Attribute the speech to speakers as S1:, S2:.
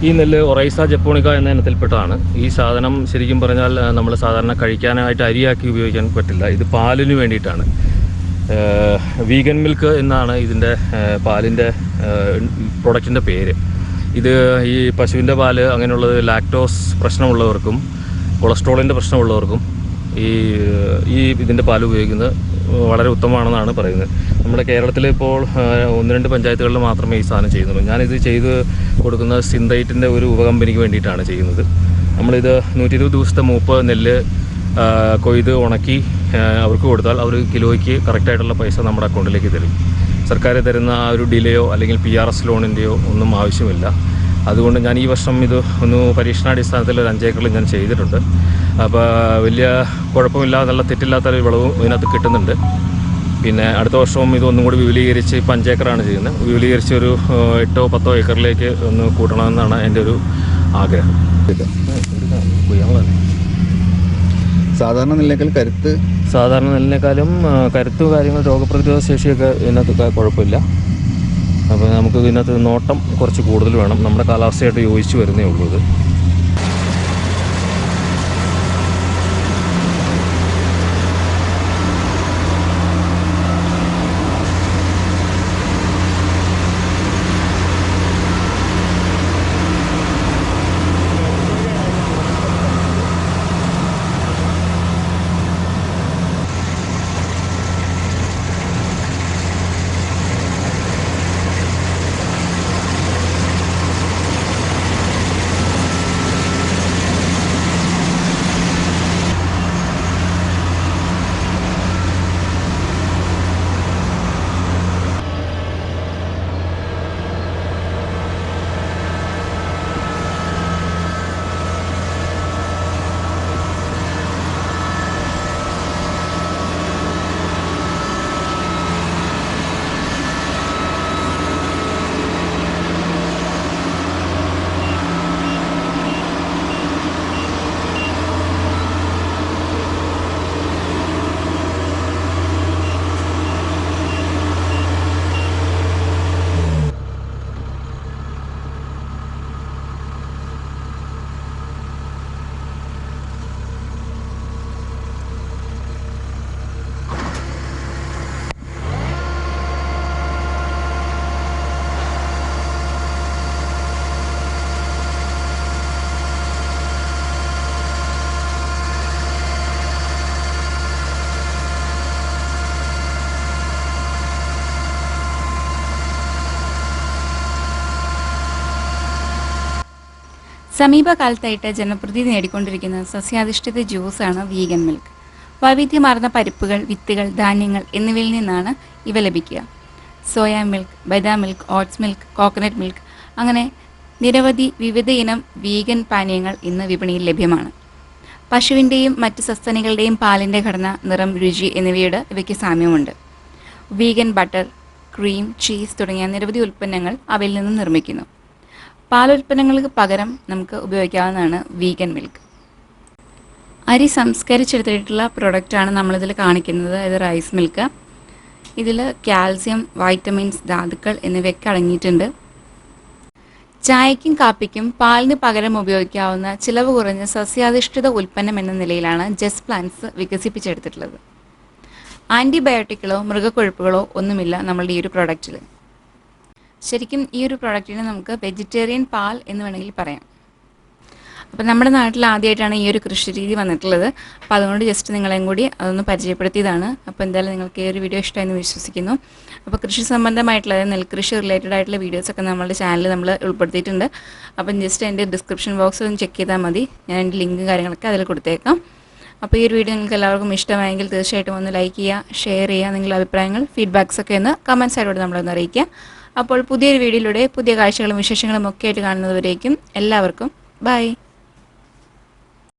S1: ഈ നെല്ല് Oryza japonica എന്ന ഇനത്തിൽപ്പെട്ടതാണ്. ഈ സാധനം ശരിക്കും പറഞ്ഞാൽ നമ്മൾ സാധാരണ കഴിക്കാനായിട്ട് അരിയാക്കി ഉപയോഗിക്കാൻ പറ്റില്ല. ഇത് പാലിന് വേണ്ടിയിട്ടാണ്. വീഗൻ മിൽക്ക് എന്നാണ് ഇതിൻ്റെ പാലിൻ്റെ പ്രൊഡക്റ്റിൻ്റെ പേര്. ഇത് ഈ പശുവിൻ്റെ പാല് അങ്ങനെയുള്ളത് ലാക്ടോസ് പ്രശ്നമുള്ളവർക്കും കൊളസ്ട്രോളിൻ്റെ പ്രശ്നമുള്ളവർക്കും ഈ ഇതിൻ്റെ പാൽ ഉപയോഗിക്കുന്നത് വളരെ ഉത്തമമാണെന്നാണ് പറയുന്നത്. നമ്മുടെ കേരളത്തിൽ ഇപ്പോൾ 1-2 പഞ്ചായത്തുകളിൽ മാത്രമേ ഈ സാധനം ചെയ്യുന്നുള്ളൂ. ഞാനിത് ചെയ്ത് കൊടുക്കുന്ന സിന്തൈറ്റിൻ്റെ ഒരു ഉപകമ്പനിക്ക് വേണ്ടിയിട്ടാണ് ചെയ്യുന്നത്. നമ്മളിത് 120 ദിവസത്തെ മൂപ്പ് നെല്ല് കൊയ്ത് ഉണക്കി അവർക്ക് കൊടുത്താൽ അവർ കിലോയ്ക്ക് കറക്റ്റായിട്ടുള്ള പൈസ നമ്മുടെ അക്കൗണ്ടിലേക്ക് തരും. സർക്കാർ തരുന്ന ആ ഒരു ഡിലേയോ അല്ലെങ്കിൽ PRS ലോണിൻ്റെയോ ഒന്നും ആവശ്യമില്ല. അതുകൊണ്ട് ഞാൻ ഈ വർഷം ഇത് ഒന്ന് പരീക്ഷണാടിസ്ഥാനത്തിൽ ഒരു 5 ഏക്കറിൽ ഞാൻ ചെയ്തിട്ടുണ്ട്. അപ്പോൾ വലിയ കുഴപ്പമില്ല, നല്ല തെറ്റില്ലാത്തൊരു വിളവും ഇതിനകത്ത് കിട്ടുന്നുണ്ട്. പിന്നെ അടുത്ത വർഷവും ഇതൊന്നും കൂടി വിപുലീകരിച്ച് ഇപ്പം 5 ഏക്കറാണ് ചെയ്യുന്നത്. വിപുലീകരിച്ച് ഒരു 8-10 ഏക്കറിലേക്ക് ഒന്ന് കൂട്ടണമെന്നാണ് എൻ്റെ ഒരു ആഗ്രഹം.
S2: സാധാരണ
S1: നെല്ലിനേക്കാളും കരുത്ത് കാര്യങ്ങൾ രോഗപ്രതിരോധ ശേഷിയൊക്കെ ഇതിനകത്ത് കുഴപ്പമില്ല. അപ്പോൾ നമുക്ക് ഇതിനകത്ത് നോട്ടം കുറച്ച് കൂടുതൽ വേണം. നമ്മുടെ കാലാവസ്ഥയായിട്ട് യോജിച്ച് വരുന്നേ ഉള്ളൂ ഇത്.
S3: സമീപകാലത്തായിട്ട് ജനപ്രീതി നേടിക്കൊണ്ടിരിക്കുന്ന സസ്യാധിഷ്ഠിത ജ്യൂസാണ് വീഗൻ മിൽക്ക്. വൈവിധ്യമാർന്ന പരിപ്പുകൾ, വിത്തുകൾ, ധാന്യങ്ങൾ എന്നിവയിൽ നിന്നാണ് ഇവ ലഭിക്കുക. സോയ മിൽക്ക്, ബദാം milk, oats milk, coconut milk അങ്ങനെ നിരവധി വിവിധ ഇനം വീഗൻ പാനീയങ്ങൾ ഇന്ന് വിപണിയിൽ ലഭ്യമാണ്. പശുവിൻ്റെയും മറ്റ് സസ്തനികളുടെയും പാലിൻ്റെ ഘടന, നിറം, രുചി എന്നിവയോട് ഇവയ്ക്ക് സാമ്യമുണ്ട്. വീഗൻ ബട്ടർ, ക്രീം, ചീസ് തുടങ്ങിയ നിരവധി ഉൽപ്പന്നങ്ങൾ അവയിൽ നിന്ന് നിർമ്മിക്കുന്നു. പാലുൽപ്പന്നങ്ങൾക്ക് പകരം നമുക്ക് ഉപയോഗിക്കാവുന്നതാണ് വീഗൻ മിൽക്ക്. അരി സംസ്കരിച്ചെടുത്തിട്ടുള്ള പ്രൊഡക്റ്റാണ് നമ്മളിതിൽ കാണിക്കുന്നത്. ഇത് റൈസ് മിൽക്ക്. ഇതിൽ കാൽസ്യം, വൈറ്റമിൻസ്, ധാതുക്കൾ എന്നിവയൊക്കെ അടങ്ങിയിട്ടുണ്ട്. ചായയ്ക്കും കാപ്പിക്കും പാലിന് പകരം ഉപയോഗിക്കാവുന്ന ചിലവ് കുറഞ്ഞ സസ്യാധിഷ്ഠിത ഉൽപ്പന്നം എന്ന നിലയിലാണ് ജസ് പ്ലാന്റ്സ് വികസിപ്പിച്ചെടുത്തിട്ടുള്ളത്. ആൻറ്റിബയോട്ടിക്കുകളോ മൃഗക്കൊഴുപ്പുകളോ ഒന്നുമില്ല നമ്മളുടെ ഈ ഒരു പ്രൊഡക്റ്റിൽ. ശരിക്കും ഈ ഒരു പ്രൊഡക്റ്റിനെ നമുക്ക് വെജിറ്റേറിയൻ പാൽ എന്ന് വേണമെങ്കിൽ പറയാം. അപ്പോൾ നമ്മുടെ നാട്ടിൽ ആദ്യമായിട്ടാണ് ഈ ഒരു കൃഷി രീതി വന്നിട്ടുള്ളത്. അപ്പോൾ അതുകൊണ്ട് ജസ്റ്റ് നിങ്ങളെയും കൂടി അതൊന്ന് പരിചയപ്പെടുത്തിയതാണ്. അപ്പോൾ എന്തായാലും നിങ്ങൾക്ക് ഈ ഒരു വീഡിയോ ഇഷ്ടമായെന്ന് വിശ്വസിക്കുന്നു. അപ്പോൾ കൃഷി സംബന്ധമായിട്ടുള്ള നെൽകൃഷി റിലേറ്റഡ് ആയിട്ടുള്ള വീഡിയോസൊക്കെ നമ്മുടെ ചാനലിൽ നമ്മൾ ഉൾപ്പെടുത്തിയിട്ടുണ്ട്. അപ്പം ജസ്റ്റ് എൻ്റെ ഡിസ്ക്രിപ്ഷൻ ബോക്സ് ഒന്ന് ചെക്ക് ചെയ്താൽ മതി. ഞാൻ എൻ്റെ ലിങ്കും കാര്യങ്ങളൊക്കെ അതിൽ കൊടുത്തേക്കാം. അപ്പോൾ ഈ ഒരു വീഡിയോ നിങ്ങൾക്ക് എല്ലാവർക്കും ഇഷ്ടമായെങ്കിൽ തീർച്ചയായിട്ടും ഒന്ന് ലൈക്ക് ചെയ്യുക, ഷെയർ ചെയ്യുക. നിങ്ങളുടെ അഭിപ്രായങ്ങൾ, ഫീഡ്ബാക്സൊക്കെ ഒന്ന് കമൻറ്റ്സായിലൂടെ നമ്മളൊന്ന് അറിയിക്കുക. അപ്പോൾ പുതിയൊരു വീഡിയോയിലൂടെ പുതിയ കാഴ്ചകളും വിശേഷങ്ങളും ഒക്കെ ആയിട്ട് കാണുന്നതുവരേക്കും എല്ലാവർക്കും ബൈ.